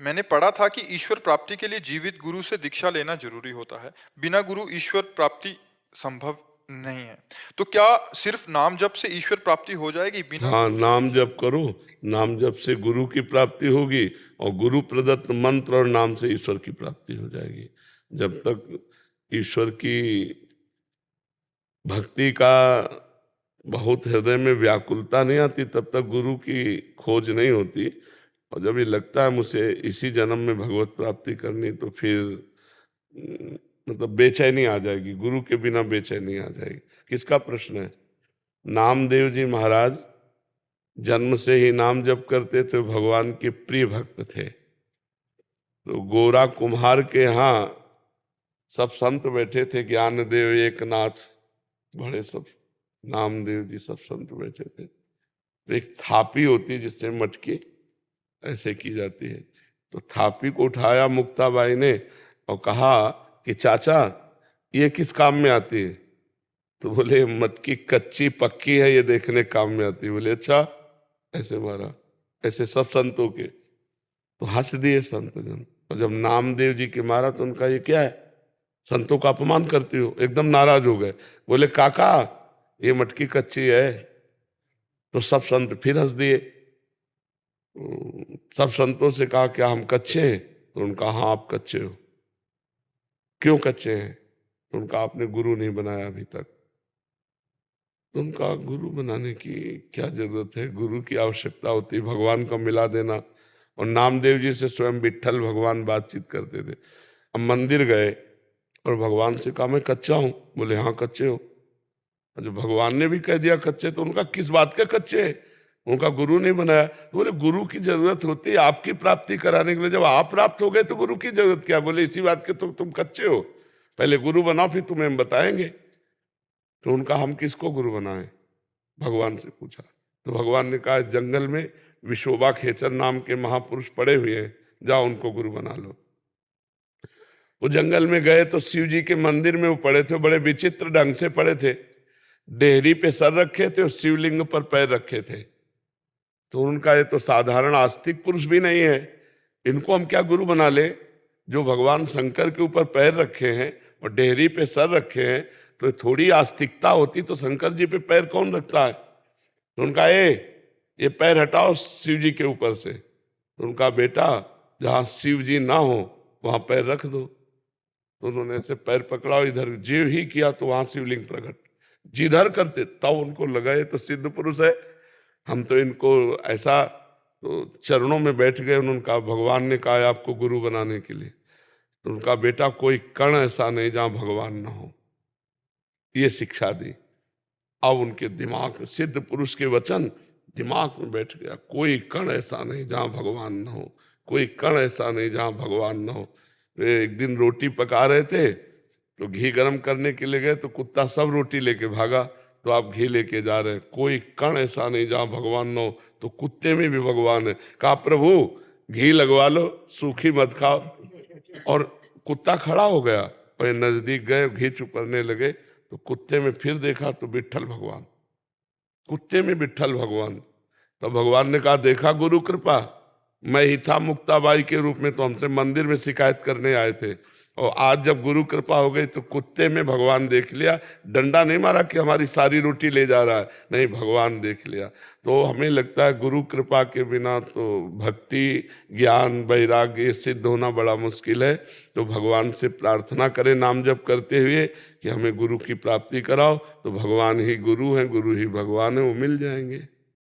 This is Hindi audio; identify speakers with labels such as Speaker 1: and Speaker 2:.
Speaker 1: मैंने पढ़ा था कि ईश्वर प्राप्ति के लिए जीवित गुरु से दीक्षा लेना जरूरी होता है। बिना गुरु ईश्वर प्राप्ति संभव नहीं है। तो क्या सिर्फ नाम जप से ईश्वर प्राप्ति हो जाएगी बिना
Speaker 2: हाँ,
Speaker 1: गुरु?
Speaker 2: नाम जप करो, नाम जप से गुरु की प्राप्ति होगी और गुरु प्रदत्त मंत्र और नाम से ईश्वर की प्राप्ति हो जाएगी। जब तक ईश्वर की भक्ति का बहुत हृदय में व्याकुलता नहीं आती तब तक गुरु की खोज नहीं होती। और जब ये लगता है मुझे इसी जन्म में भगवत प्राप्ति करनी, तो फिर मतलब बेचैनी आ जाएगी, गुरु के बिना बेचैनी आ जाएगी। किसका प्रश्न है? नामदेव जी महाराज जन्म से ही नाम जप करते थे, भगवान के प्रिय भक्त थे। तो गोरा कुम्हार के यहाँ सब संत बैठे थे, ज्ञानदेव एकनाथ, बड़े सब नामदेव जी सब संत बैठे थे। तो एक थापी होती है जिससे मटकी ऐसे की जाती है। तो थापी को उठाया मुक्ताबाई ने और कहा कि चाचा ये किस काम में आती है? तो बोले मटकी कच्ची पक्की है, ये देखने काम में आती है। बोले अच्छा, ऐसे मारा, ऐसे सब संतों के। तो हंस दिए संत जन। और जब नामदेव जी के मारा तो उनका ये क्या है, संतों का अपमान करती हो, एकदम नाराज हो गए। बोले काका ये मटकी कच्ची है। तो सब संत फिर हंस दिए। सब संतों से कहा क्या हम कच्चे हैं? तो उनका हाँ आप कच्चे हो। क्यों कच्चे हैं? तो उनका आपने गुरु नहीं बनाया अभी तक। तो उनका गुरु बनाने की क्या जरूरत है? गुरु की आवश्यकता होती है भगवान को मिला देना। और नामदेव जी से स्वयं विट्ठल भगवान बातचीत करते थे। अब मंदिर गए और भगवान से कहा मैं कच्चा हूं। बोले हाँ कच्चे हो। जो भगवान ने भी कह दिया कच्चे, तो उनका किस बात के कच्चे हैं? उनका गुरु नहीं बनाया। तो बोले गुरु की जरूरत होती है आपकी प्राप्ति कराने के लिए, जब आप प्राप्त हो गए तो गुरु की जरूरत क्या? बोले इसी बात के तो तुम कच्चे हो, पहले गुरु बनाओ फिर तुम्हें हम बताएंगे। तो उनका हम किसको गुरु बनाएं? भगवान से पूछा। तो भगवान ने कहा इस जंगल में विशोबा खेचर नाम के महापुरुष पड़े हुए हैं, जाओ उनको गुरु बना लो। वो जंगल में गए तो शिव जी के मंदिर में वो पड़े थे, बड़े विचित्र ढंग से पड़े थे। डेहरी पे सर रखे थे और शिवलिंग पर पैर रखे थे। तो उनका ये तो साधारण आस्तिक पुरुष भी नहीं है, इनको हम क्या गुरु बना ले? जो भगवान शंकर के ऊपर पैर रखे हैं और डेहरी पे सर रखे हैं, तो थोड़ी आस्तिकता होती तो शंकर जी पे पैर कौन रखता है? तो उनका ये पैर हटाओ शिव जी के ऊपर से। तो उनका बेटा जहां शिव जी ना हो वहां पैर रख दो। तो उन्होंने ऐसे पैर पकड़ाओ, इधर जीव ही किया तो वहां शिवलिंग प्रकट। जिधर करते तब उनको लगा ये तो सिद्ध पुरुष है, हम तो इनको ऐसा। तो चरणों में बैठ गए। उनका भगवान ने कहा आपको गुरु बनाने के लिए। तो उनका बेटा कोई कण ऐसा नहीं जहां भगवान ना हो, ये शिक्षा दी। अब उनके दिमाग में सिद्ध पुरुष के वचन दिमाग में बैठ गया। कोई कण ऐसा नहीं जहां भगवान न हो, कोई कण ऐसा नहीं जहां भगवान न हो। वे एक दिन रोटी पका रहे थे तो घी गर्म करने के लिए गए तो कुत्ता सब रोटी लेके भागा। तो आप घी लेके जा रहे हैं, कोई कण ऐसा नहीं जहां भगवान न हो। तो कुत्ते में भी भगवान है। कहा प्रभु घी लगवा लो, सूखी मत खाओ। और कुत्ता खड़ा हो गया और नजदीक गए, घी चुपरने लगे तो कुत्ते में फिर देखा तो विट्ठल भगवान, कुत्ते में विट्ठल भगवान। तो भगवान ने कहा देखा गुरु कृपा, मैं ही था मुक्ताबाई के रूप में, तो हमसे मंदिर में शिकायत करने आए थे। और आज जब गुरु कृपा हो गई तो कुत्ते में भगवान देख लिया। डंडा नहीं मारा कि हमारी सारी रोटी ले जा रहा है, नहीं, भगवान देख लिया। तो हमें लगता है गुरु कृपा के बिना तो भक्ति ज्ञान वैराग्य सिद्ध होना बड़ा मुश्किल है। तो भगवान से प्रार्थना करें नाम जप करते हुए कि हमें गुरु की प्राप्ति कराओ। तो भगवान ही गुरु हैं, गुरु ही भगवान है, वो मिल जाएंगे।